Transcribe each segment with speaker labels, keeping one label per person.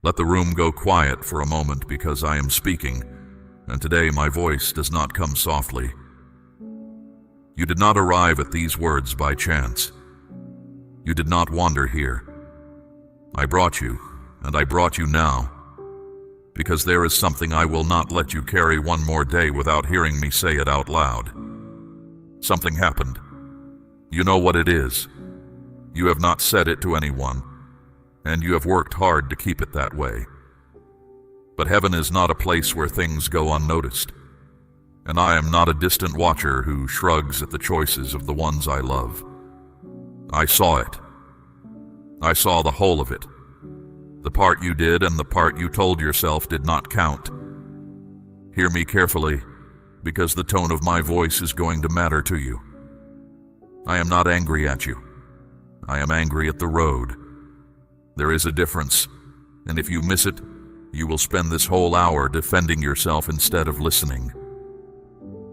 Speaker 1: Let the room go quiet for a moment because I am speaking, and today my voice does not come softly. You did not arrive at these words by chance. You did not wander here. I brought you, and I brought you now, because there is something I will not let you carry one more day without hearing me say it out loud. Something happened. You know what it is. You have not said it to anyone, and you have worked hard to keep it that way. But heaven is not a place where things go unnoticed, and I am not a distant watcher who shrugs at the choices of the ones I love. I saw it. I saw the whole of it. The part you did and the part you told yourself did not count. Hear me carefully, because the tone of my voice is going to matter to you. I am not angry at you. I am angry at the road. There is a difference, and if you miss it, you will spend this whole hour defending yourself instead of listening.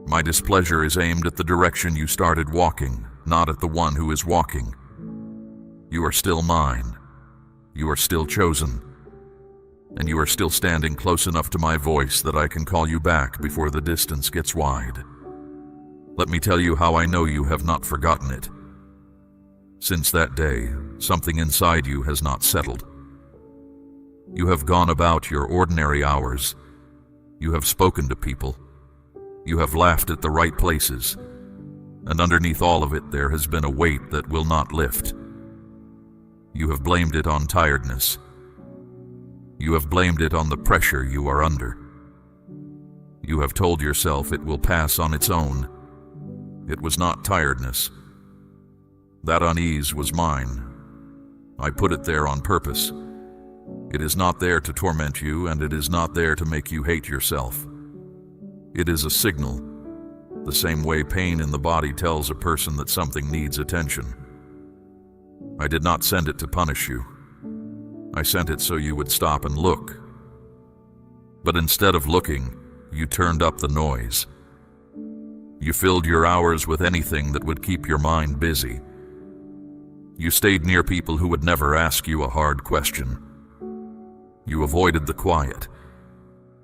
Speaker 1: My displeasure is aimed at the direction you started walking, not at the one who is walking. You are still mine. You are still chosen. And you are still standing close enough to my voice that I can call you back before the distance gets wide. Let me tell you how I know you have not forgotten it. Since that day, something inside you has not settled. You have gone about your ordinary hours. You have spoken to people. You have laughed at the right places. And underneath all of it, there has been a weight that will not lift. You have blamed it on tiredness. You have blamed it on the pressure you are under. You have told yourself it will pass on its own. It was not tiredness. That unease was mine. I put it there on purpose. It is not there to torment you, and it is not there to make you hate yourself. It is a signal, the same way pain in the body tells a person that something needs attention. I did not send it to punish you. I sent it so you would stop and look. But instead of looking, you turned up the noise. You filled your hours with anything that would keep your mind busy. You stayed near people who would never ask you a hard question. You avoided the quiet,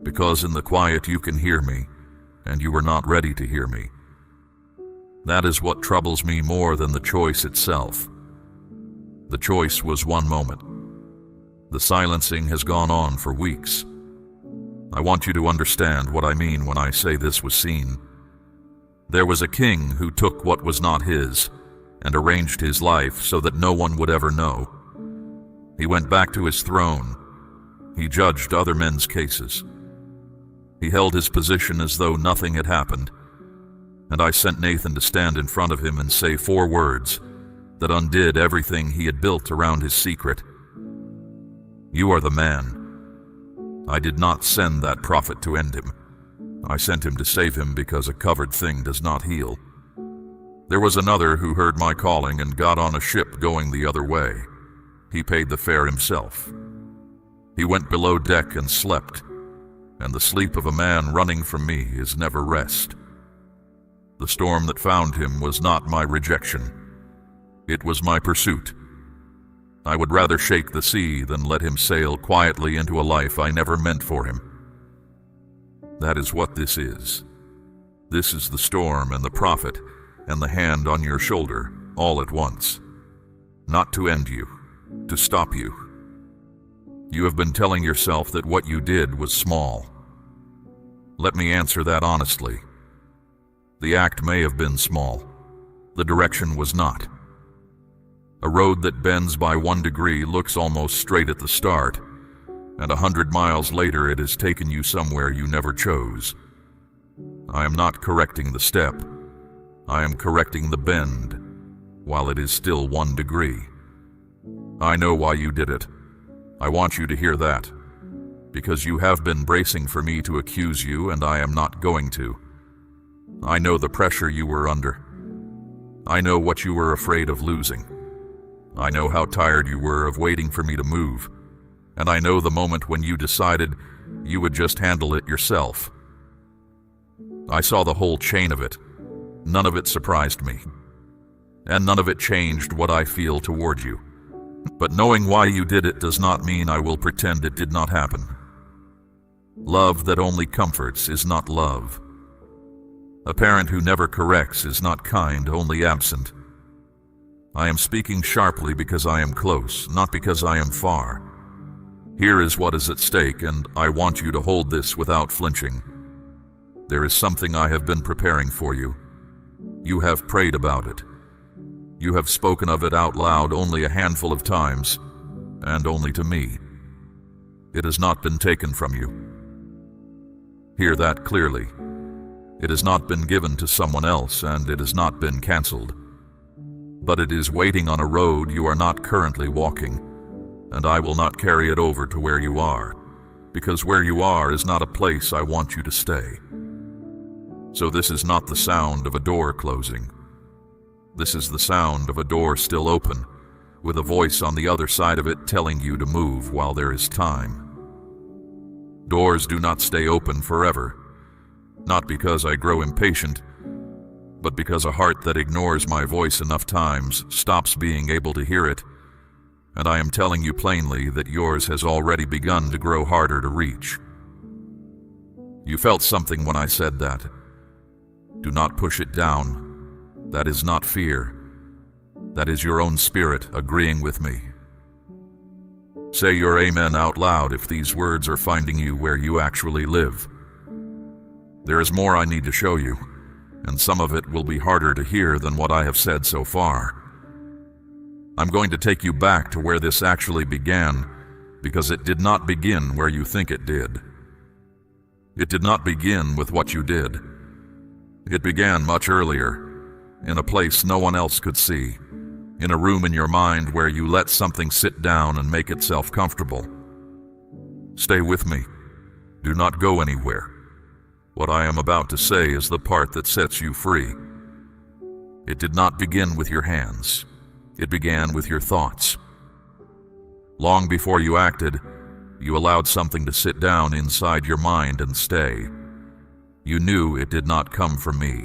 Speaker 1: because in the quiet you can hear me, and you were not ready to hear me. That is what troubles me more than the choice itself. The choice was one moment. The silencing has gone on for weeks. I want you to understand what I mean when I say this was seen. There was a king who took what was not his and arranged his life so that no one would ever know. He went back to his throne. He judged other men's cases. He held his position as though nothing had happened, and I sent Nathan to stand in front of him and say 4 words that undid everything he had built around his secret. You are the man. I did not send that prophet to end him. I sent him to save him because a covered thing does not heal. There was another who heard my calling and got on a ship going the other way. He paid the fare himself. He went below deck and slept, and the sleep of a man running from me is never rest. The storm that found him was not my rejection. It was my pursuit. I would rather shake the sea than let him sail quietly into a life I never meant for him. That is what this is. This is the storm and the prophet and the hand on your shoulder all at once. Not to end you, to stop you. You have been telling yourself that what you did was small. Let me answer that honestly. The act may have been small. The direction was not. A road that bends by 1 degree looks almost straight at the start, and 100 miles later it has taken you somewhere you never chose. I am not correcting the step. I am correcting the bend, while it is still 1 degree. I know why you did it. I want you to hear that, because you have been bracing for me to accuse you, and I am not going to. I know the pressure you were under. I know what you were afraid of losing. I know how tired you were of waiting for me to move, and I know the moment when you decided you would just handle it yourself. I saw the whole chain of it. None of it surprised me, and none of it changed what I feel toward you. But knowing why you did it does not mean I will pretend it did not happen. Love that only comforts is not love. A parent who never corrects is not kind, only absent. I am speaking sharply because I am close, not because I am far. Here is what is at stake, and I want you to hold this without flinching. There is something I have been preparing for you. You have prayed about it. You have spoken of it out loud only a handful of times, and only to me. It has not been taken from you. Hear that clearly. It has not been given to someone else, and it has not been canceled. But it is waiting on a road you are not currently walking, and I will not carry it over to where you are, because where you are is not a place I want you to stay. So this is not the sound of a door closing. This is the sound of a door still open, with a voice on the other side of it telling you to move while there is time. Doors do not stay open forever, not because I grow impatient, but because a heart that ignores my voice enough times stops being able to hear it, and I am telling you plainly that yours has already begun to grow harder to reach. You felt something when I said that. Do not push it down. That is not fear. That is your own spirit agreeing with me. Say your amen out loud if these words are finding you where you actually live. There is more I need to show you, and some of it will be harder to hear than what I have said so far. I'm going to take you back to where this actually began, because it did not begin where you think it did. It did not begin with what you did. It began much earlier, in a place no one else could see, in a room in your mind where you let something sit down and make itself comfortable. Stay with me. Do not go anywhere. What I am about to say is the part that sets you free. It did not begin with your hands. It began with your thoughts. Long before you acted, you allowed something to sit down inside your mind and stay. You knew it did not come from me.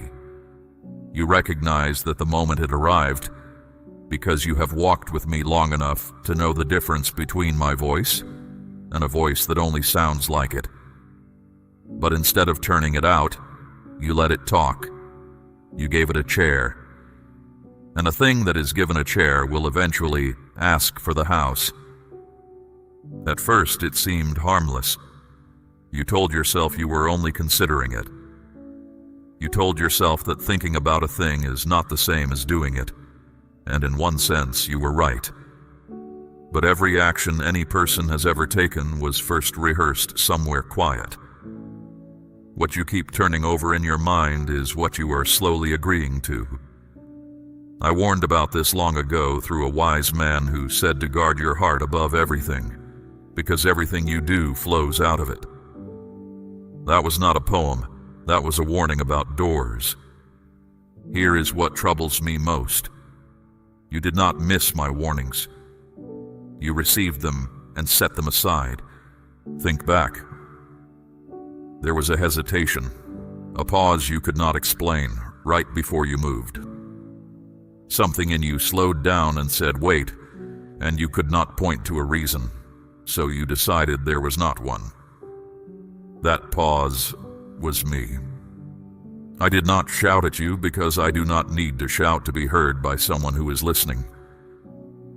Speaker 1: You recognized that the moment had arrived because you have walked with me long enough to know the difference between my voice and a voice that only sounds like it. But instead of turning it out, you let it talk. You gave it a chair. And a thing that is given a chair will eventually ask for the house. At first, it seemed harmless. You told yourself you were only considering it. You told yourself that thinking about a thing is not the same as doing it, and in one sense, you were right. But every action any person has ever taken was first rehearsed somewhere quiet. What you keep turning over in your mind is what you are slowly agreeing to. I warned about this long ago through a wise man who said to guard your heart above everything, because everything you do flows out of it. That was not a poem. That was a warning about doors. Here is what troubles me most. You did not miss my warnings. You received them and set them aside. Think back. There was a hesitation, a pause you could not explain, right before you moved. Something in you slowed down and said, wait, and you could not point to a reason, so you decided there was not one. That pause was me. I did not shout at you because I do not need to shout to be heard by someone who is listening.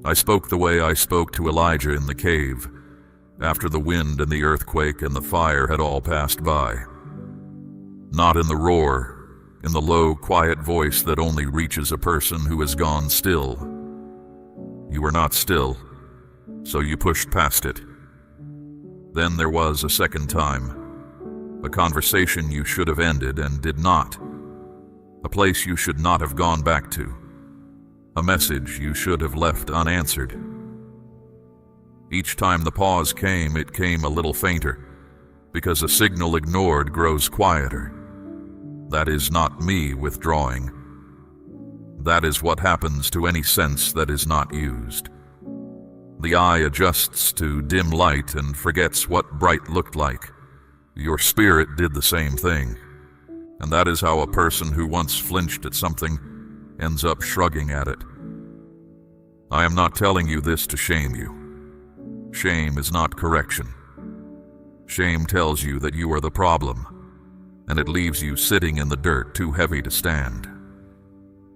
Speaker 1: I spoke the way I spoke to Elijah in the cave, after the wind and the earthquake and the fire had all passed by. Not in the roar, in the low, quiet voice that only reaches a person who has gone still. You were not still, so you pushed past it. Then there was a second time. A conversation you should have ended and did not. A place you should not have gone back to. A message you should have left unanswered. Each time the pause came, it came a little fainter, because a signal ignored grows quieter. That is not me withdrawing. That is what happens to any sense that is not used. The eye adjusts to dim light and forgets what bright looked like. Your spirit did the same thing, and that is how a person who once flinched at something ends up shrugging at it. I am not telling you this to shame you. Shame is not correction. Shame tells you that you are the problem, and it leaves you sitting in the dirt too heavy to stand.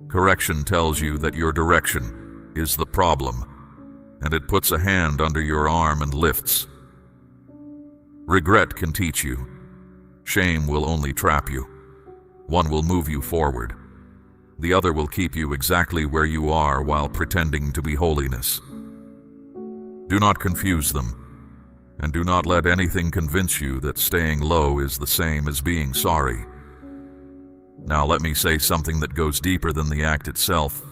Speaker 1: Correction tells you that your direction is the problem, and it puts a hand under your arm and lifts. Regret can teach you. Shame will only trap you. One will move you forward. The other will keep you exactly where you are while pretending to be holiness. Do not confuse them, and do not let anything convince you that staying low is the same as being sorry. Now let me say something that goes deeper than the act itself,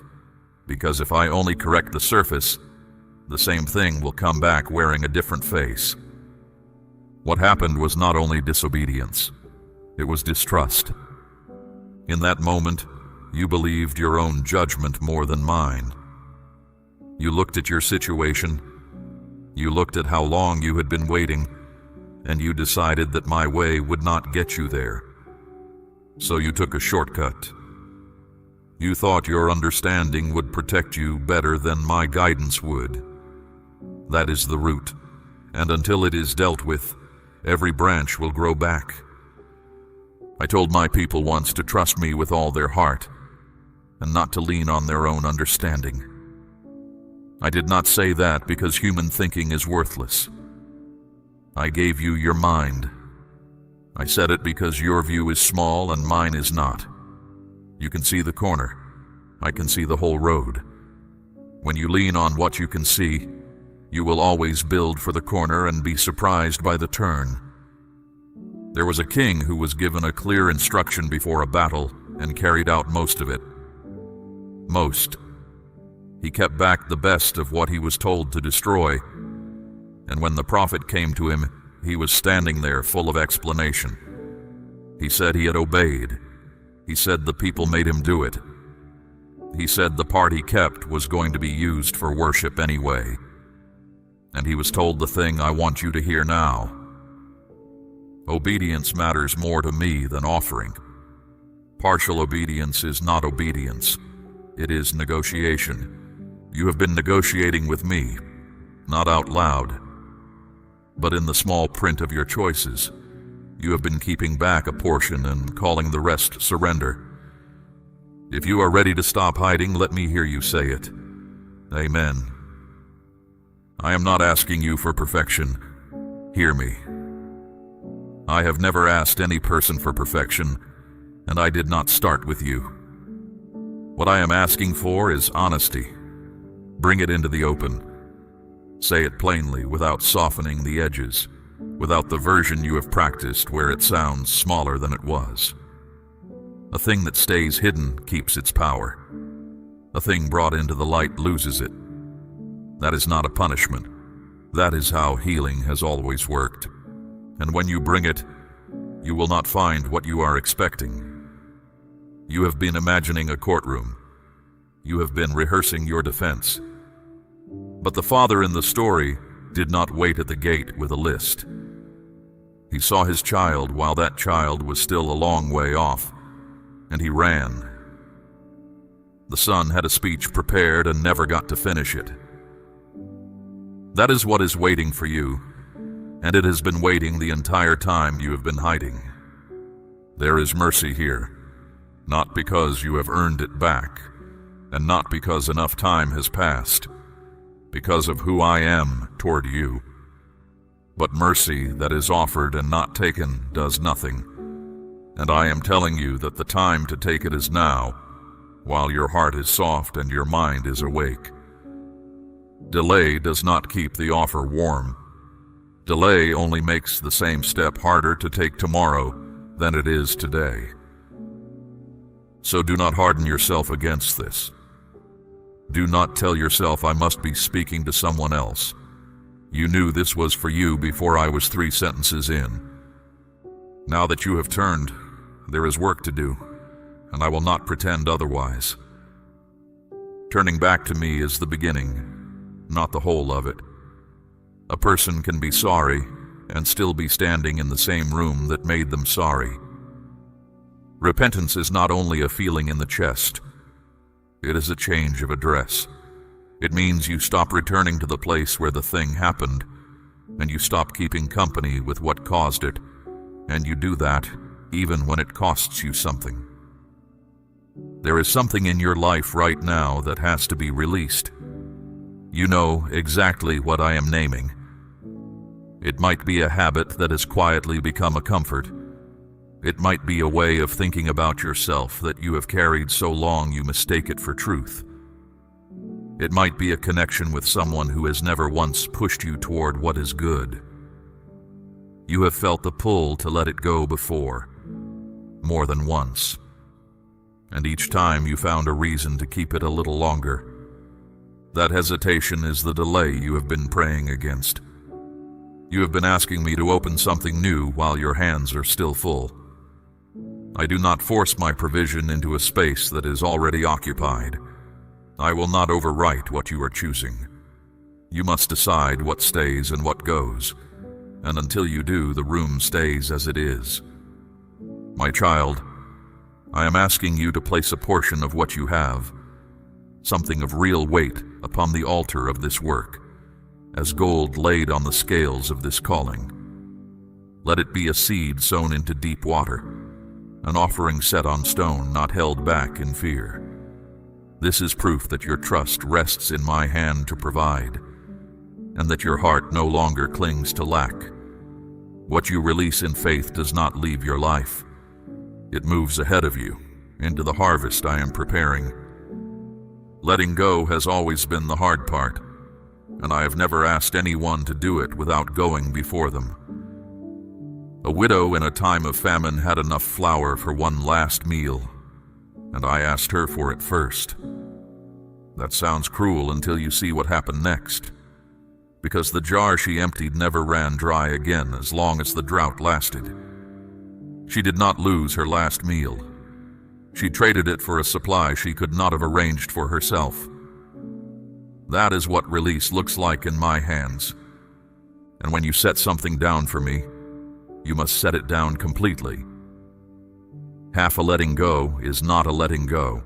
Speaker 1: because if I only correct the surface, the same thing will come back wearing a different face. What happened was not only disobedience, it was distrust. In that moment, you believed your own judgment more than mine. You looked at your situation, you looked at how long you had been waiting, and you decided that my way would not get you there. So you took a shortcut. You thought your understanding would protect you better than my guidance would. That is the root, and until it is dealt with, every branch will grow back. I told my people once to trust me with all their heart, and not to lean on their own understanding. I did not say that because human thinking is worthless. I gave you your mind. I said it because your view is small and mine is not. You can see the corner. I can see the whole road. When you lean on what you can see, you will always build for the corner and be surprised by the turn. There was a king who was given a clear instruction before a battle and carried out most of it. Most. He kept back the best of what he was told to destroy, and when the prophet came to him, he was standing there full of explanation. He said he had obeyed. He said the people made him do it. He said the part he kept was going to be used for worship anyway. And he was told the thing I want you to hear now. Obedience matters more to me than offering. Partial obedience is not obedience. It is negotiation. You have been negotiating with me, not out loud, but in the small print of your choices. You have been keeping back a portion and calling the rest surrender. If you are ready to stop hiding, let me hear you say it. Amen. I am not asking you for perfection. Hear me. I have never asked any person for perfection, and I did not start with you. What I am asking for is honesty. Bring it into the open. Say it plainly without softening the edges, without the version you have practiced where it sounds smaller than it was. A thing that stays hidden keeps its power. A thing brought into the light loses it. That is not a punishment. That is how healing has always worked. And when you bring it, you will not find what you are expecting. You have been imagining a courtroom. You have been rehearsing your defense. But the father in the story did not wait at the gate with a list. He saw his child while that child was still a long way off, and he ran. The son had a speech prepared and never got to finish it. That is what is waiting for you, and it has been waiting the entire time you have been hiding. There is mercy here, not because you have earned it back, and not because enough time has passed, because of who I am toward you. But mercy that is offered and not taken does nothing, and I am telling you that the time to take it is now, while your heart is soft and your mind is awake. Delay does not keep the offer warm. Delay only makes the same step harder to take tomorrow than it is today. So do not harden yourself against this. Do not tell yourself I must be speaking to someone else. You knew this was for you before I was 3 sentences in. Now that you have turned, there is work to do, and I will not pretend otherwise. Turning back to me is the beginning, not the whole of it. A person can be sorry and still be standing in the same room that made them sorry. Repentance is not only a feeling in the chest. It is a change of address. It means you stop returning to the place where the thing happened, and you stop keeping company with what caused it, and you do that even when it costs you something. There is something in your life right now that has to be released. You know exactly what I am naming. It might be a habit that has quietly become a comfort. It might be a way of thinking about yourself that you have carried so long you mistake it for truth. It might be a connection with someone who has never once pushed you toward what is good. You have felt the pull to let it go before, more than once. And each time you found a reason to keep it a little longer. That hesitation is the delay you have been praying against. You have been asking me to open something new while your hands are still full. I do not force my provision into a space that is already occupied. I will not overwrite what you are choosing. You must decide what stays and what goes, and until you do, the room stays as it is. My child, I am asking you to place a portion of what you have, something of real weight, upon the altar of this work, as gold laid on the scales of this calling. Let it be a seed sown into deep water, an offering set on stone, not held back in fear. This is proof that your trust rests in my hand to provide, and that your heart no longer clings to lack. What you release in faith does not leave your life. It moves ahead of you, into the harvest I am preparing. Letting go has always been the hard part, and I have never asked anyone to do it without going before them. A widow in a time of famine had enough flour for one last meal, and I asked her for it first. That sounds cruel until you see what happened next, because the jar she emptied never ran dry again as long as the drought lasted. She did not lose her last meal. She traded it for a supply she could not have arranged for herself. That is what release looks like in my hands. And when you set something down for me, you must set it down completely. Half a letting go is not a letting go.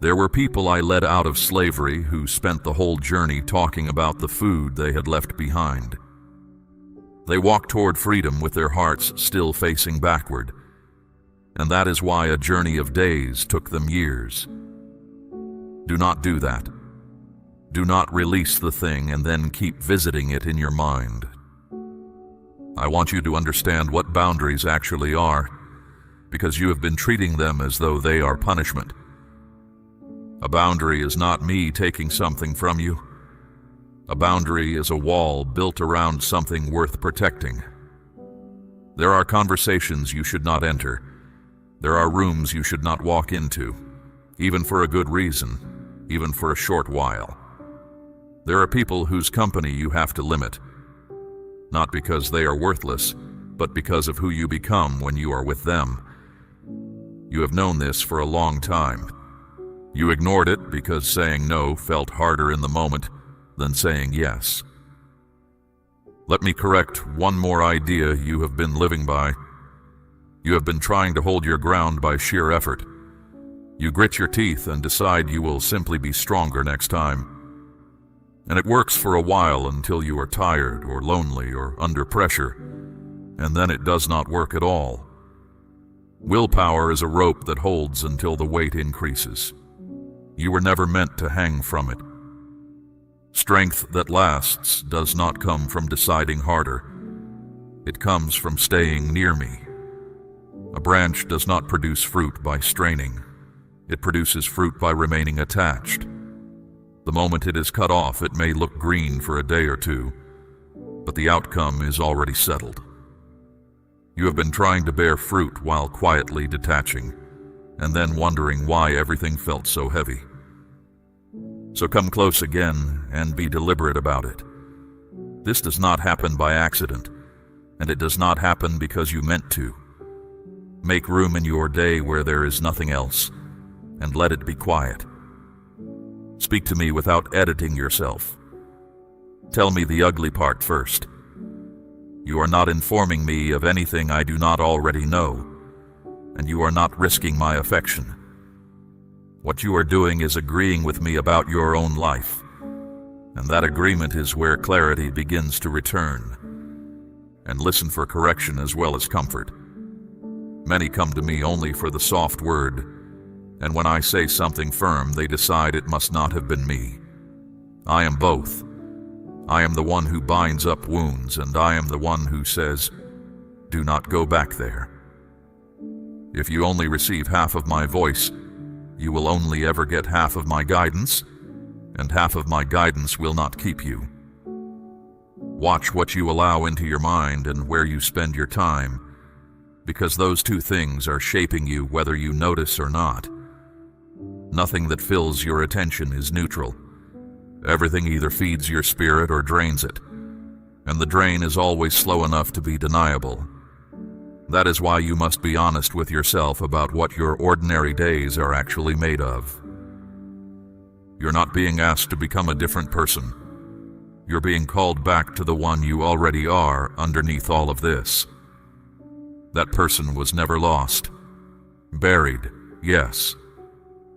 Speaker 1: There were people I led out of slavery who spent the whole journey talking about the food they had left behind. They walked toward freedom with their hearts still facing backward, and that is why a journey of days took them years. Do not do that. Do not release the thing and then keep visiting it in your mind. I want you to understand what boundaries actually are, because you have been treating them as though they are punishment. A boundary is not me taking something from you. A boundary is a wall built around something worth protecting. There are conversations you should not enter. There are rooms you should not walk into, even for a good reason, even for a short while. There are people whose company you have to limit, not because they are worthless, but because of who you become when you are with them. You have known this for a long time. You ignored it because saying no felt harder in the moment than saying yes. Let me correct one more idea you have been living by. You have been trying to hold your ground by sheer effort. You grit your teeth and decide you will simply be stronger next time. And it works for a while until you are tired or lonely or under pressure, and then it does not work at all. Willpower is a rope that holds until the weight increases. You were never meant to hang from it. Strength that lasts does not come from deciding harder. It comes from staying near me. A branch does not produce fruit by straining. It produces fruit by remaining attached. The moment it is cut off, it may look green for a day or two, but the outcome is already settled. You have been trying to bear fruit while quietly detaching, and then wondering why everything felt so heavy. So come close again and be deliberate about it. This does not happen by accident, and it does not happen because you meant to. Make room in your day where there is nothing else, and let it be quiet. Speak to me without editing yourself. Tell me the ugly part first. You are not informing me of anything I do not already know, and you are not risking my affection. What you are doing is agreeing with me about your own life, and that agreement is where clarity begins to return. And listen for correction as well as comfort. Many come to me only for the soft word, and when I say something firm, they decide it must not have been me. I am both. I am the one who binds up wounds, and I am the one who says, "Do not go back there." If you only receive half of my voice, you will only ever get half of my guidance, and half of my guidance will not keep you. Watch what you allow into your mind and where you spend your time, because those two things are shaping you whether you notice or not. Nothing that fills your attention is neutral. Everything either feeds your spirit or drains it, and the drain is always slow enough to be deniable. That is why you must be honest with yourself about what your ordinary days are actually made of. You're not being asked to become a different person. You're being called back to the one you already are underneath all of this. That person was never lost. Buried, yes.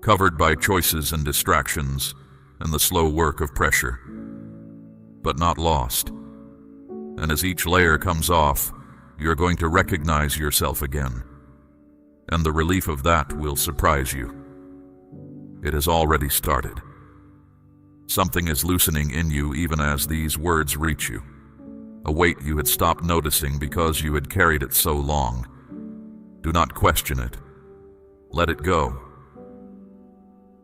Speaker 1: Covered by choices and distractions and the slow work of pressure. But not lost. And as each layer comes off, you're going to recognize yourself again. And the relief of that will surprise you. It has already started. Something is loosening in you even as these words reach you. A weight you had stopped noticing because you had carried it so long. Do not question it. Let it go.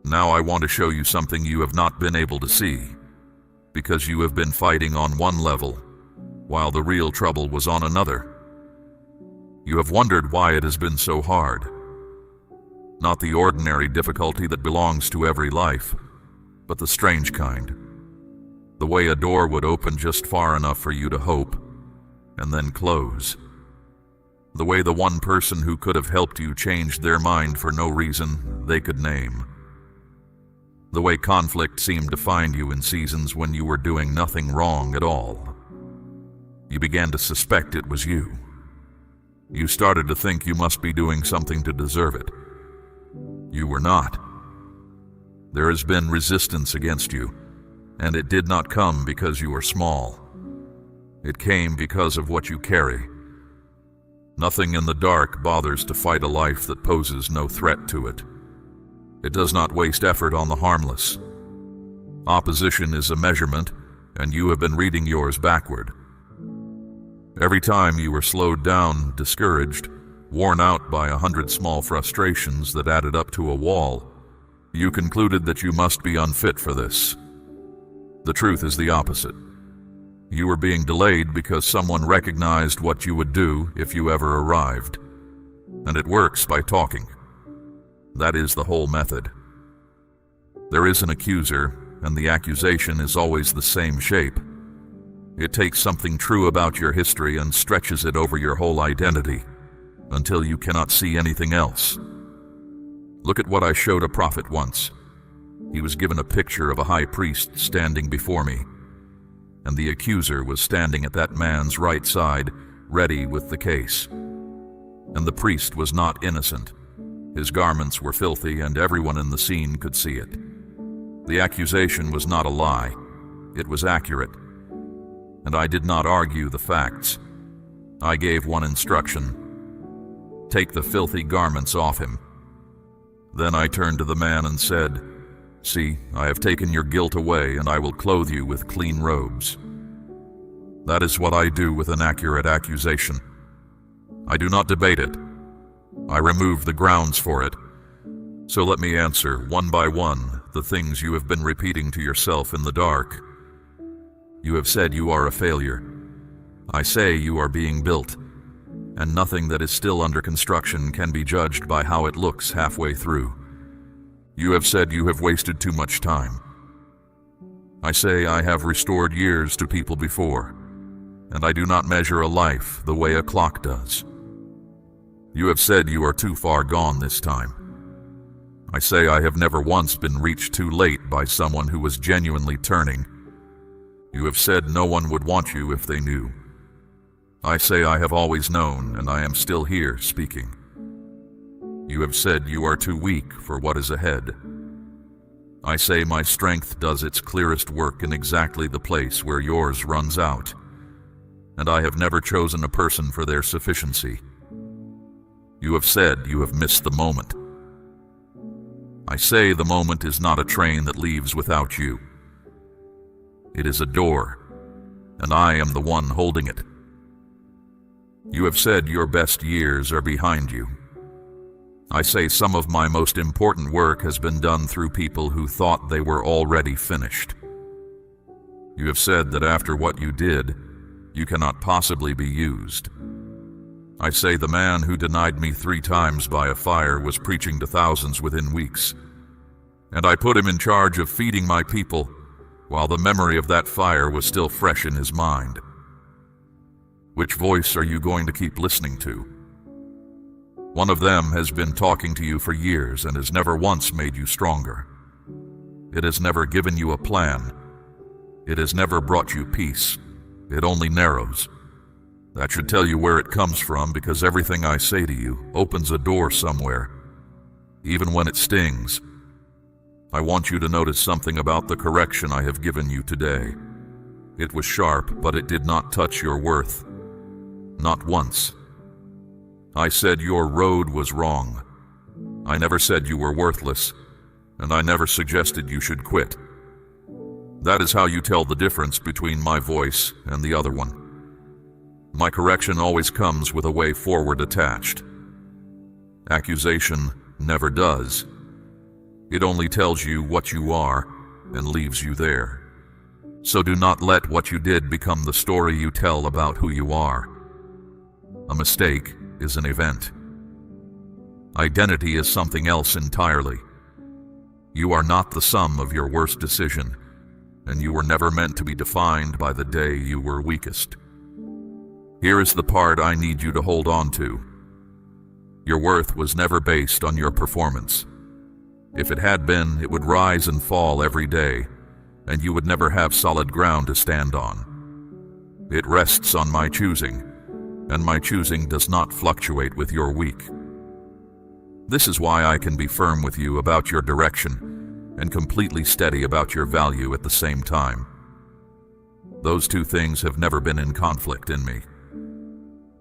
Speaker 1: Now I want to show you something you have not been able to see, because you have been fighting on one level, while the real trouble was on another. You have wondered why it has been so hard. Not the ordinary difficulty that belongs to every life, but the strange kind. The way a door would open just far enough for you to hope, and then close. The way the one person who could have helped you changed their mind for no reason they could name. The way conflict seemed to find you in seasons when you were doing nothing wrong at all. You began to suspect it was you. You started to think you must be doing something to deserve it. You were not. There has been resistance against you, and it did not come because you are small. It came because of what you carry. Nothing in the dark bothers to fight a life that poses no threat to it. It does not waste effort on the harmless. Opposition is a measurement, and you have been reading yours backward. Every time you were slowed down, discouraged, worn out by 100 small frustrations that added up to a wall, you concluded that you must be unfit for this. The truth is the opposite. You were being delayed because someone recognized what you would do if you ever arrived. And it works by talking. That is the whole method. There is an accuser, and the accusation is always the same shape. It takes something true about your history and stretches it over your whole identity, until you cannot see anything else. Look at what I showed a prophet once. He was given a picture of a high priest standing before me, and the accuser was standing at that man's right side, ready with the case. And the priest was not innocent. His garments were filthy, and everyone in the scene could see it. The accusation was not a lie. It was accurate. And I did not argue the facts. I gave one instruction. Take the filthy garments off him. Then I turned to the man and said, "See, I have taken your guilt away, and I will clothe you with clean robes." That is what I do with an accurate accusation. I do not debate it. I remove the grounds for it. So let me answer, one by one, the things you have been repeating to yourself in the dark. You have said you are a failure. I say you are being built, and nothing that is still under construction can be judged by how it looks halfway through. You have said you have wasted too much time. I say I have restored years to people before, and I do not measure a life the way a clock does. You have said you are too far gone this time. I say I have never once been reached too late by someone who was genuinely turning. You have said no one would want you if they knew. I say I have always known, and I am still here speaking. You have said you are too weak for what is ahead. I say my strength does its clearest work in exactly the place where yours runs out, and I have never chosen a person for their sufficiency. You have said you have missed the moment. I say the moment is not a train that leaves without you. It is a door, and I am the one holding it. You have said your best years are behind you. I say some of my most important work has been done through people who thought they were already finished. You have said that after what you did, you cannot possibly be used. I say the man who denied me 3 times by a fire was preaching to thousands within weeks, and I put him in charge of feeding my people while the memory of that fire was still fresh in his mind. Which voice are you going to keep listening to? One of them has been talking to you for years and has never once made you stronger. It has never given you a plan. It has never brought you peace. It only narrows. That should tell you where it comes from, because everything I say to you opens a door somewhere, even when it stings. I want you to notice something about the correction I have given you today. It was sharp, but it did not touch your worth. Not once. I said your road was wrong. I never said you were worthless, and I never suggested you should quit. That is how you tell the difference between my voice and the other one. My correction always comes with a way forward attached. Accusation never does. It only tells you what you are and leaves you there. So do not let what you did become the story you tell about who you are. A mistake is an event. Identity is something else entirely. You are not the sum of your worst decision, and you were never meant to be defined by the day you were weakest. Here is the part I need you to hold on to. Your worth was never based on your performance. If it had been, it would rise and fall every day, and you would never have solid ground to stand on. It rests on my choosing, and my choosing does not fluctuate with your week. This is why I can be firm with you about your direction and completely steady about your value at the same time. Those two things have never been in conflict in me.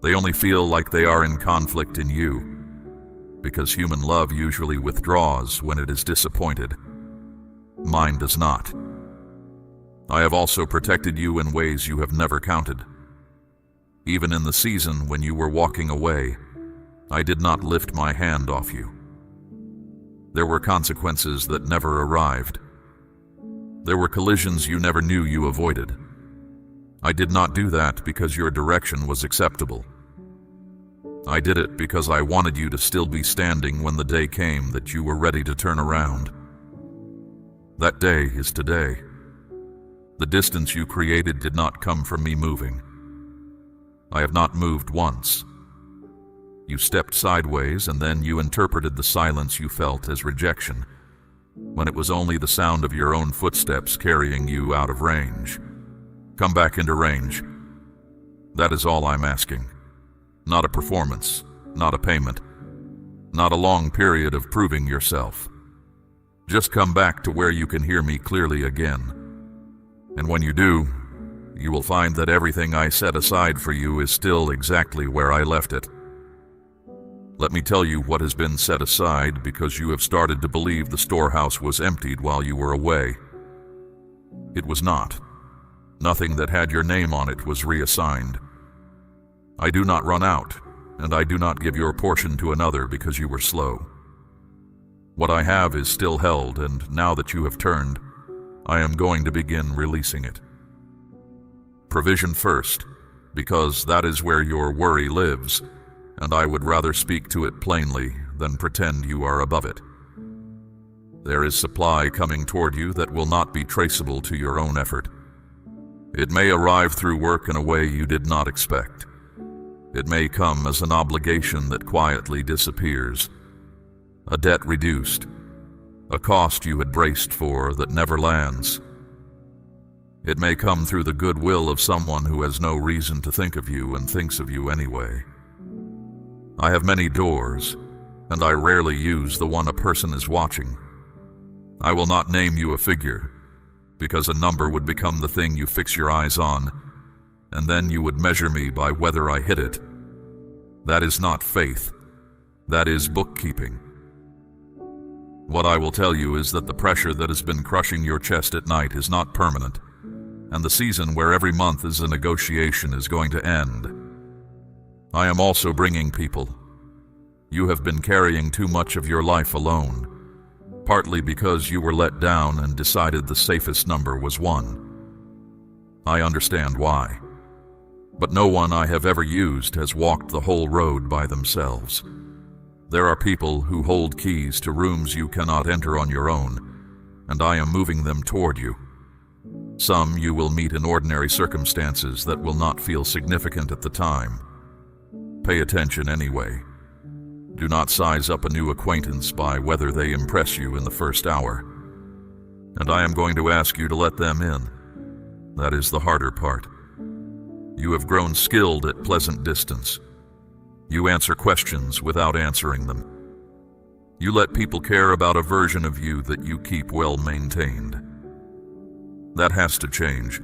Speaker 1: They only feel like they are in conflict in you, because human love usually withdraws when it is disappointed. Mine does not. I have also protected you in ways you have never counted. Even in the season when you were walking away, I did not lift my hand off you. There were consequences that never arrived. There were collisions you never knew you avoided. I did not do that because your direction was acceptable. I did it because I wanted you to still be standing when the day came that you were ready to turn around. That day is today. The distance you created did not come from me moving. I have not moved once. You stepped sideways, and then you interpreted the silence you felt as rejection, when it was only the sound of your own footsteps carrying you out of range. Come back into range. That is all I'm asking. Not a performance, not a payment, not a long period of proving yourself. Just come back to where you can hear me clearly again. And when you do, you will find that everything I set aside for you is still exactly where I left it. Let me tell you what has been set aside, because you have started to believe the storehouse was emptied while you were away. It was not. Nothing that had your name on it was reassigned. I do not run out, and I do not give your portion to another because you were slow. What I have is still held, and now that you have turned, I am going to begin releasing it. Provision first, because that is where your worry lives, and I would rather speak to it plainly than pretend you are above it. There is supply coming toward you that will not be traceable to your own effort. It may arrive through work in a way you did not expect. It may come as an obligation that quietly disappears, a debt reduced, a cost you had braced for that never lands. It may come through the goodwill of someone who has no reason to think of you and thinks of you anyway. I have many doors, and I rarely use the one a person is watching. I will not name you a figure, because a number would become the thing you fix your eyes on, and then you would measure me by whether I hit it. That is not faith. That is bookkeeping. What I will tell you is that the pressure that has been crushing your chest at night is not permanent, and the season where every month is a negotiation is going to end. I am also bringing people. You have been carrying too much of your life alone, partly because you were let down and decided the safest number was 1. I understand why, but no one I have ever used has walked the whole road by themselves. There are people who hold keys to rooms you cannot enter on your own, and I am moving them toward you. Some you will meet in ordinary circumstances that will not feel significant at the time. Pay attention anyway. Do not size up a new acquaintance by whether they impress you in the first hour. And I am going to ask you to let them in. That is the harder part. You have grown skilled at pleasant distance. You answer questions without answering them. You let people care about a version of you that you keep well maintained. That has to change,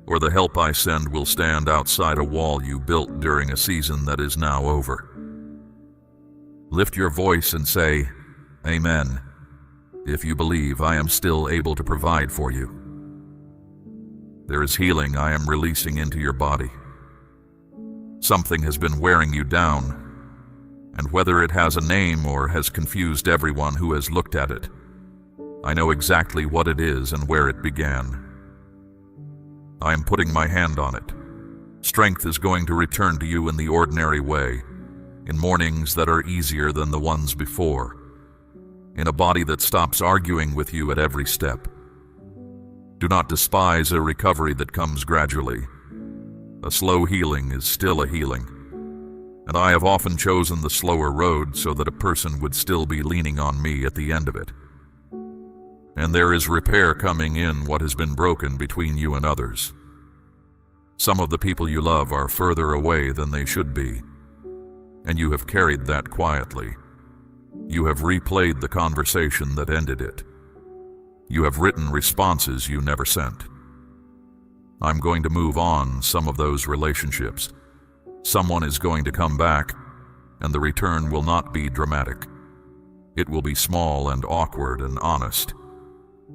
Speaker 1: or the help I send will stand outside a wall you built during a season that is now over. Lift your voice and say, Amen, if you believe I am still able to provide for you. There is healing I am releasing into your body. Something has been wearing you down, and whether it has a name or has confused everyone who has looked at it, I know exactly what it is and where it began. I am putting my hand on it. Strength is going to return to you in the ordinary way, in mornings that are easier than the ones before, in a body that stops arguing with you at every step. Do not despise a recovery that comes gradually. A slow healing is still a healing, and I have often chosen the slower road so that a person would still be leaning on me at the end of it. And there is repair coming in what has been broken between you and others. Some of the people you love are further away than they should be, and you have carried that quietly. You have replayed the conversation that ended it. You have written responses you never sent. I'm going to move on some of those relationships. Someone is going to come back, and the return will not be dramatic. It will be small and awkward and honest,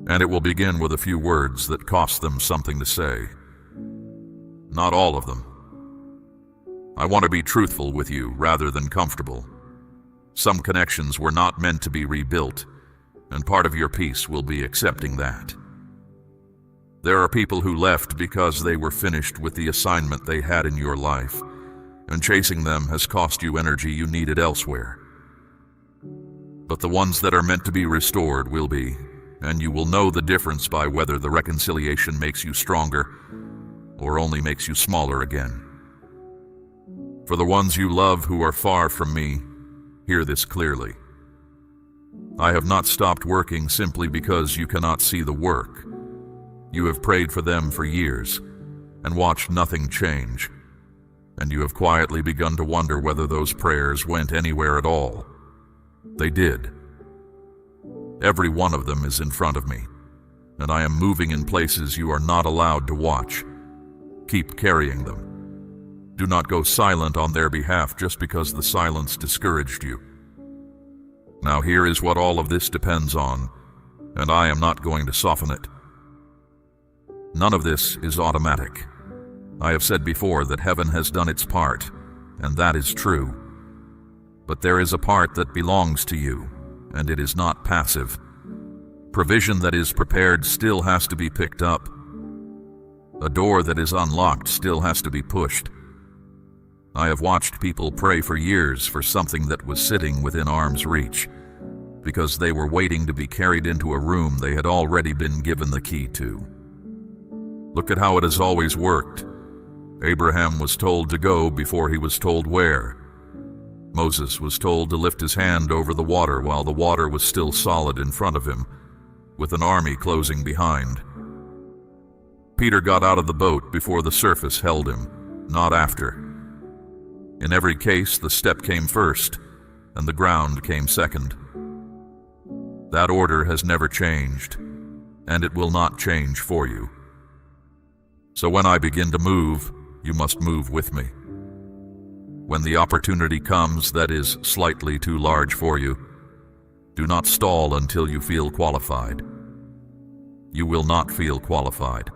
Speaker 1: and it will begin with a few words that cost them something to say. Not all of them. I want to be truthful with you rather than comfortable. Some connections were not meant to be rebuilt, and part of your peace will be accepting that. There are people who left because they were finished with the assignment they had in your life, and chasing them has cost you energy you needed elsewhere. But the ones that are meant to be restored will be, and you will know the difference by whether the reconciliation makes you stronger or only makes you smaller again. For the ones you love who are far from me, hear this clearly. I have not stopped working simply because you cannot see the work. You have prayed for them for years and watched nothing change, and you have quietly begun to wonder whether those prayers went anywhere at all. They did. Every one of them is in front of me, and I am moving in places you are not allowed to watch. Keep carrying them. Do not go silent on their behalf just because the silence discouraged you. Now here is what all of this depends on, and I am not going to soften it. None of this is automatic. I have said before that heaven has done its part, and that is true. But there is a part that belongs to you, and it is not passive. Provision that is prepared still has to be picked up. A door that is unlocked still has to be pushed. I have watched people pray for years for something that was sitting within arm's reach, because they were waiting to be carried into a room they had already been given the key to. Look at how it has always worked. Abraham was told to go before he was told where. Moses was told to lift his hand over the water while the water was still solid in front of him, with an army closing behind. Peter got out of the boat before the surface held him, not after. In every case, the step came first, and the ground came second. That order has never changed, and it will not change for you. So when I begin to move, you must move with me. When the opportunity comes that is slightly too large for you, do not stall until you feel qualified. You will not feel qualified.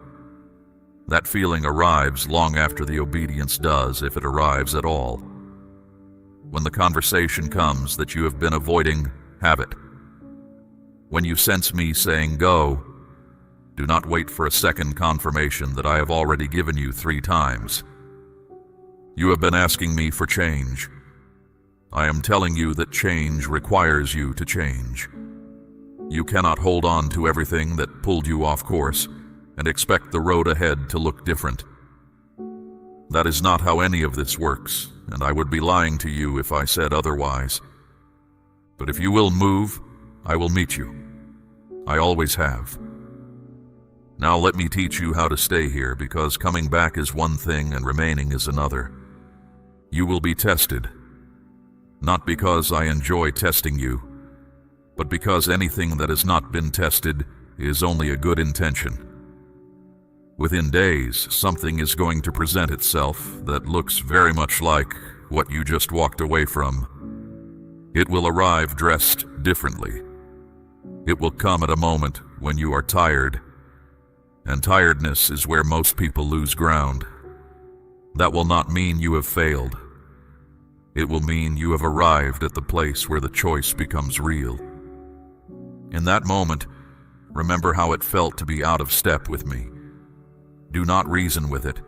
Speaker 1: That feeling arrives long after the obedience does, if it arrives at all. When the conversation comes that you have been avoiding, have it. When you sense me saying go, do not wait for a second confirmation that I have already given you 3 times. You have been asking me for change. I am telling you that change requires you to change. You cannot hold on to everything that pulled you off course and expect the road ahead to look different. That is not how any of this works, and I would be lying to you if I said otherwise. But if you will move, I will meet you. I always have. Now let me teach you how to stay here, because coming back is one thing and remaining is another. You will be tested, not because I enjoy testing you, but because anything that has not been tested is only a good intention. Within days, something is going to present itself that looks very much like what you just walked away from. It will arrive dressed differently. It will come at a moment when you are tired, and tiredness is where most people lose ground. That will not mean you have failed. It will mean you have arrived at the place where the choice becomes real. In that moment, remember how it felt to be out of step with me. Do not reason with it.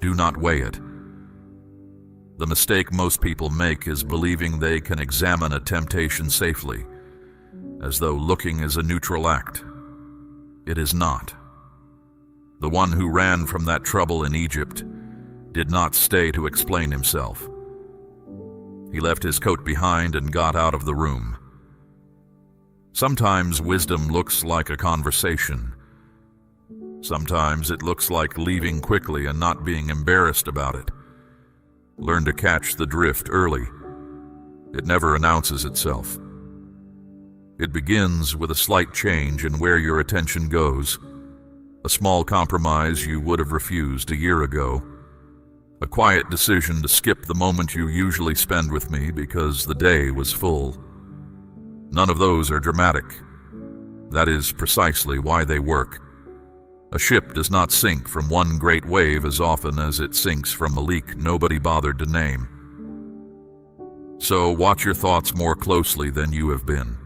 Speaker 1: Do not weigh it. The mistake most people make is believing they can examine a temptation safely, as though looking is a neutral act. It is not. The one who ran from that trouble in Egypt did not stay to explain himself. He left his coat behind and got out of the room. Sometimes wisdom looks like a conversation. Sometimes it looks like leaving quickly and not being embarrassed about it. Learn to catch the drift early. It never announces itself. It begins with a slight change in where your attention goes. A small compromise you would have refused a year ago. A quiet decision to skip the moment you usually spend with me because the day was full. None of those are dramatic. That is precisely why they work. A ship does not sink from one great wave as often as it sinks from a leak nobody bothered to name. So watch your thoughts more closely than you have been.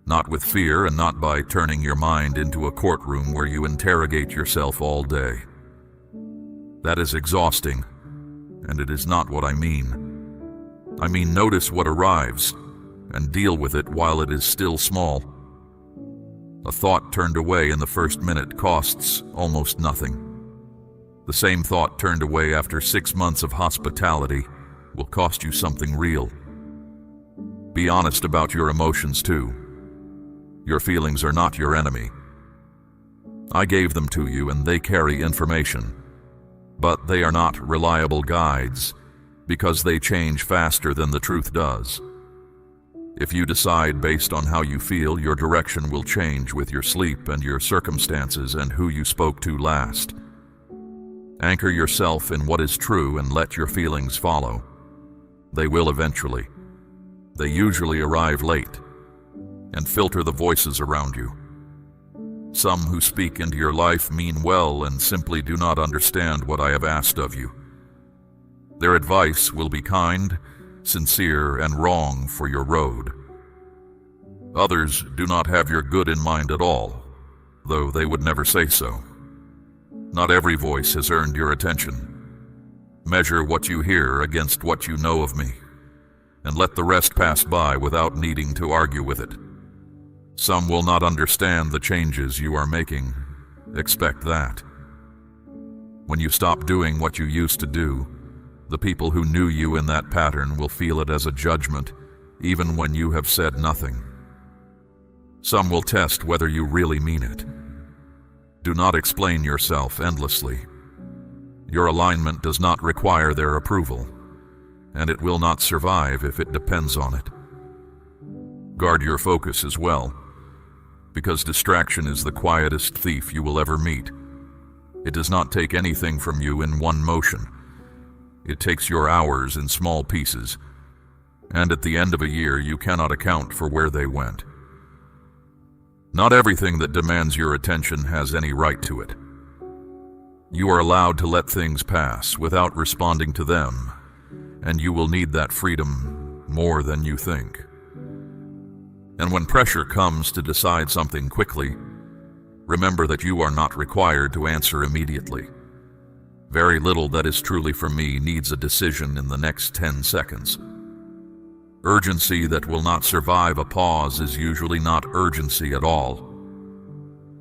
Speaker 1: Not with fear and not by turning your mind into a courtroom where you interrogate yourself all day. That is exhausting, and it is not what I mean. I mean, notice what arrives and deal with it while it is still small. A thought turned away in the first minute costs almost nothing. The same thought turned away after 6 months of hospitality will cost you something real. Be honest about your emotions too. Your feelings are not your enemy. I gave them to you and they carry information, but they are not reliable guides because they change faster than the truth does. If you decide based on how you feel, your direction will change with your sleep and your circumstances and who you spoke to last. Anchor yourself in what is true and let your feelings follow. They will eventually. They usually arrive late. And filter the voices around you. Some who speak into your life mean well and simply do not understand what I have asked of you. Their advice will be kind, sincere, and wrong for your road. Others do not have your good in mind at all, though they would never say so. Not every voice has earned your attention. Measure what you hear against what you know of me, and let the rest pass by without needing to argue with it. Some will not understand the changes you are making. Expect that. When you stop doing what you used to do, the people who knew you in that pattern will feel it as a judgment, even when you have said nothing. Some will test whether you really mean it. Do not explain yourself endlessly. Your alignment does not require their approval, and it will not survive if it depends on it. Guard your focus as well, because distraction is the quietest thief you will ever meet. It does not take anything from you in one motion. It takes your hours in small pieces, and at the end of a year you cannot account for where they went. Not everything that demands your attention has any right to it. You are allowed to let things pass without responding to them, and you will need that freedom more than you think. And when pressure comes to decide something quickly, remember that you are not required to answer immediately. Very little that is truly for me needs a decision in the next 10 seconds. Urgency that will not survive a pause is usually not urgency at all.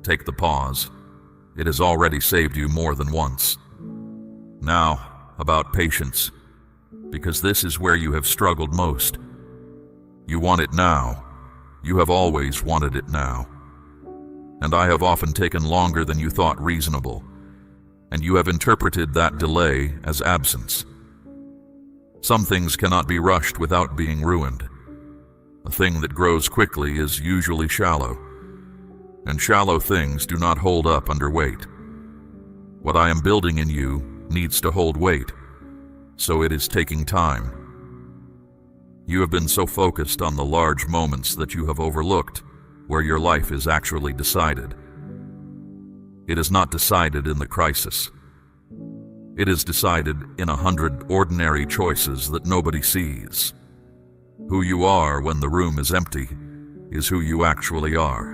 Speaker 1: Take the pause. It has already saved you more than once. Now, about patience, because this is where you have struggled most. You want it now. You have always wanted it now. And I have often taken longer than you thought reasonable, and you have interpreted that delay as absence. Some things cannot be rushed without being ruined. A thing that grows quickly is usually shallow, and shallow things do not hold up under weight. What I am building in you needs to hold weight, so it is taking time. You have been so focused on the large moments that you have overlooked where your life is actually decided. It is not decided in the crisis. It is decided in 100 ordinary choices that nobody sees. Who you are when the room is empty is who you actually are.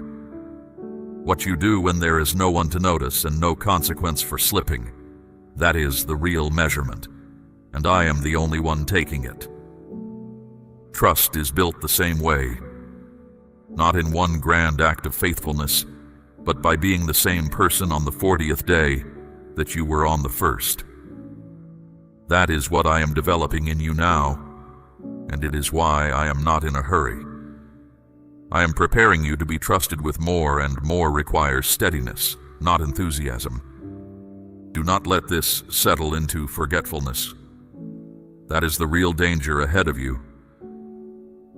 Speaker 1: What you do when there is no one to notice and no consequence for slipping, that is the real measurement, and I am the only one taking it. Trust is built the same way, not in one grand act of faithfulness, but by being the same person on the 40th day that you were on the first. That is what I am developing in you now, and it is why I am not in a hurry. I am preparing you to be trusted with more, and more requires steadiness, not enthusiasm. Do not let this settle into forgetfulness. That is the real danger ahead of you.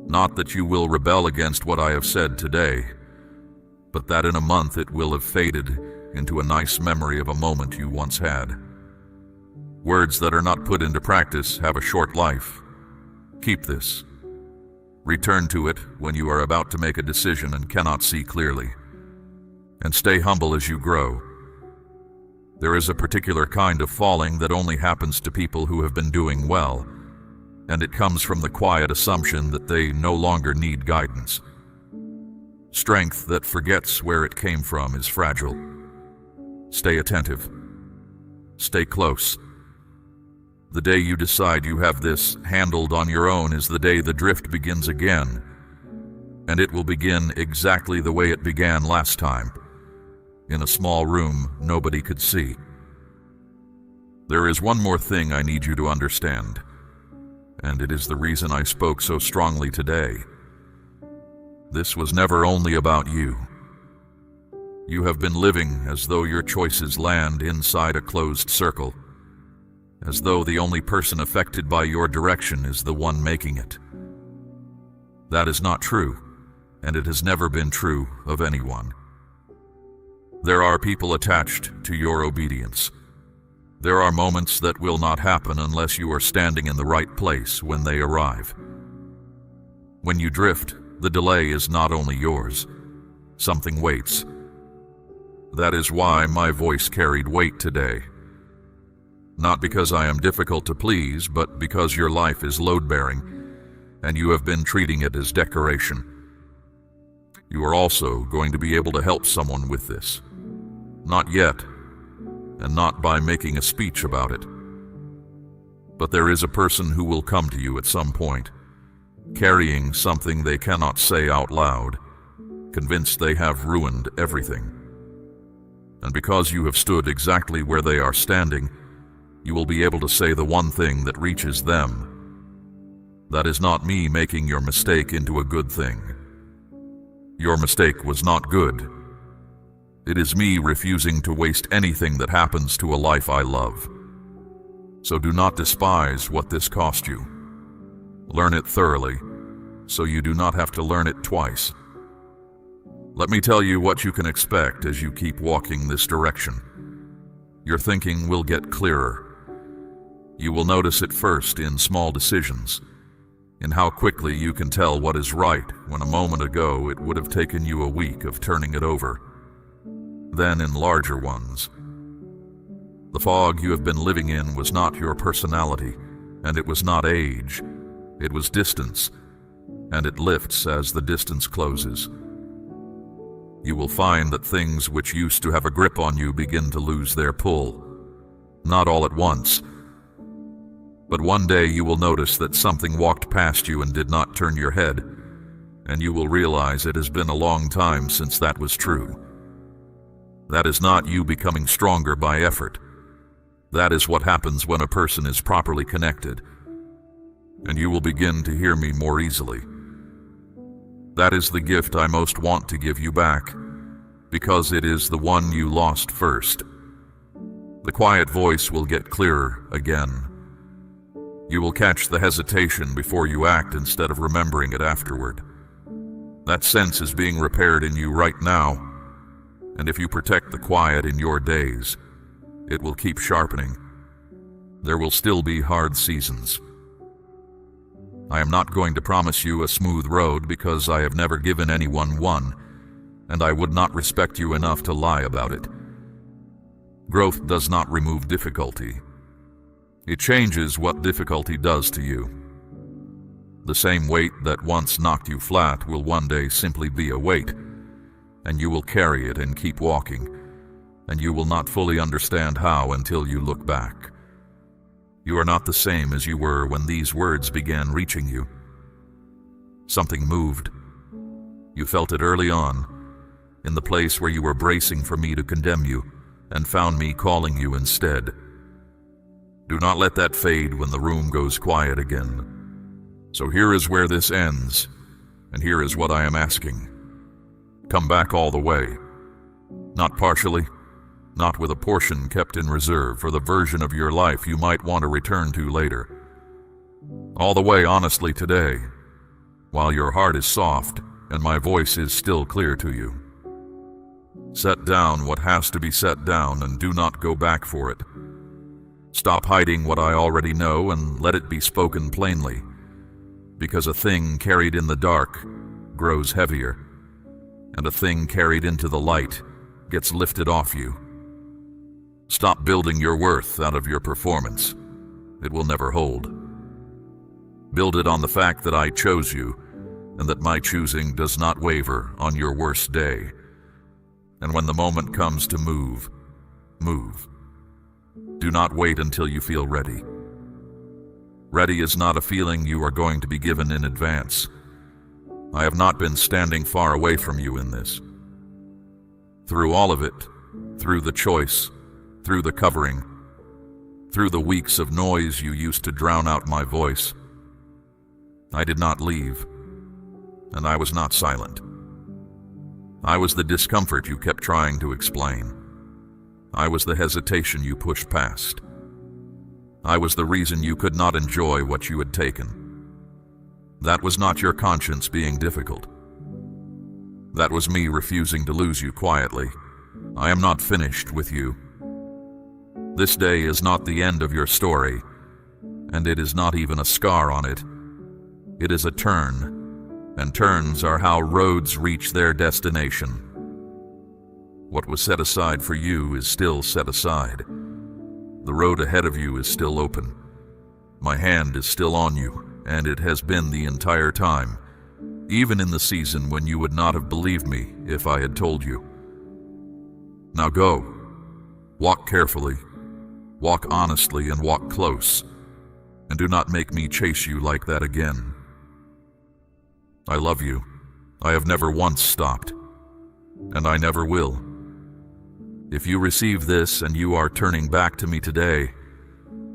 Speaker 1: Not that you will rebel against what I have said today, but that in a month it will have faded into a nice memory of a moment you once had. Words that are not put into practice have a short life. Keep this. Return to it when you are about to make a decision and cannot see clearly. And stay humble as you grow. There is a particular kind of falling that only happens to people who have been doing well, and it comes from the quiet assumption that they no longer need guidance. Strength that forgets where it came from is fragile. Stay attentive. Stay close. The day you decide you have this handled on your own is the day the drift begins again, and it will begin exactly the way it began last time, in a small room nobody could see. There is one more thing I need you to understand, and it is the reason I spoke so strongly today. This was never only about you. You have been living as though your choices land inside a closed circle, as though the only person affected by your direction is the one making it. That is not true, and it has never been true of anyone. There are people attached to your obedience. There are moments that will not happen unless you are standing in the right place when they arrive. When you drift, the delay is not only yours. Something waits. That is why my voice carried weight today. Not because I am difficult to please, but because your life is load-bearing, and you have been treating it as decoration. You are also going to be able to help someone with this. Not yet, and not by making a speech about it. But there is a person who will come to you at some point, carrying something they cannot say out loud, convinced they have ruined everything. And because you have stood exactly where they are standing, you will be able to say the one thing that reaches them. That is not me making your mistake into a good thing. Your mistake was not good. It is me refusing to waste anything that happens to a life I love. So do not despise what this cost you. Learn it thoroughly, so you do not have to learn it twice. Let me tell you what you can expect as you keep walking this direction. Your thinking will get clearer. You will notice it first in small decisions, in how quickly you can tell what is right when a moment ago it would have taken you a week of turning it over. Then in larger ones. The fog you have been living in was not your personality, and it was not age. It was distance, and it lifts as the distance closes. You will find that things which used to have a grip on you begin to lose their pull. Not all at once, but one day you will notice that something walked past you and did not turn your head, and you will realize it has been a long time since that was true. That is not you becoming stronger by effort. That is what happens when a person is properly connected, and you will begin to hear me more easily. That is the gift I most want to give you back, because it is the one you lost first. The quiet voice will get clearer again. You will catch the hesitation before you act instead of remembering it afterward. That sense is being repaired in you right now, and if you protect the quiet in your days, it will keep sharpening. There will still be hard seasons. I am not going to promise you a smooth road because I have never given anyone one, and I would not respect you enough to lie about it. Growth does not remove difficulty. It changes what difficulty does to you. The same weight that once knocked you flat will one day simply be a weight, and you will carry it and keep walking, and you will not fully understand how until you look back. You are not the same as you were when these words began reaching you. Something moved. You felt it early on, in the place where you were bracing for me to condemn you, and found me calling you instead. Do not let that fade when the room goes quiet again. So here is where this ends, and here is what I am asking. Come back all the way. Not partially, not with a portion kept in reserve for the version of your life you might want to return to later. All the way honestly today, while your heart is soft and my voice is still clear to you. Set down what has to be set down and do not go back for it. Stop hiding what I already know and let it be spoken plainly, because a thing carried in the dark grows heavier, and a thing carried into the light gets lifted off you. Stop building your worth out of your performance. It will never hold. Build it on the fact that I chose you, and that my choosing does not waver on your worst day. And when the moment comes to move, move. Do not wait until you feel ready. Ready is not a feeling you are going to be given in advance. I have not been standing far away from you in this. Through all of it, through the choice, through the covering, through the weeks of noise you used to drown out my voice, I did not leave, and I was not silent. I was the discomfort you kept trying to explain. I was the hesitation you pushed past. I was the reason you could not enjoy what you had taken. That was not your conscience being difficult. That was me refusing to lose you quietly. I am not finished with you. This day is not the end of your story, and it is not even a scar on it. It is a turn, and turns are how roads reach their destination. What was set aside for you is still set aside. The road ahead of you is still open. My hand is still on you, and it has been the entire time, even in the season when you would not have believed me if I had told you. Now go. Walk carefully. Walk honestly and walk close, and do not make me chase you like that again. I love you. I have never once stopped, and I never will. If you receive this and you are turning back to me today,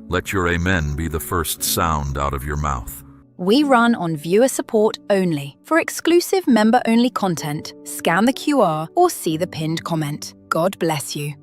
Speaker 1: let your amen be the first sound out of your mouth.
Speaker 2: We run on viewer support only. For exclusive member-only content, scan the QR or see the pinned comment. God bless you.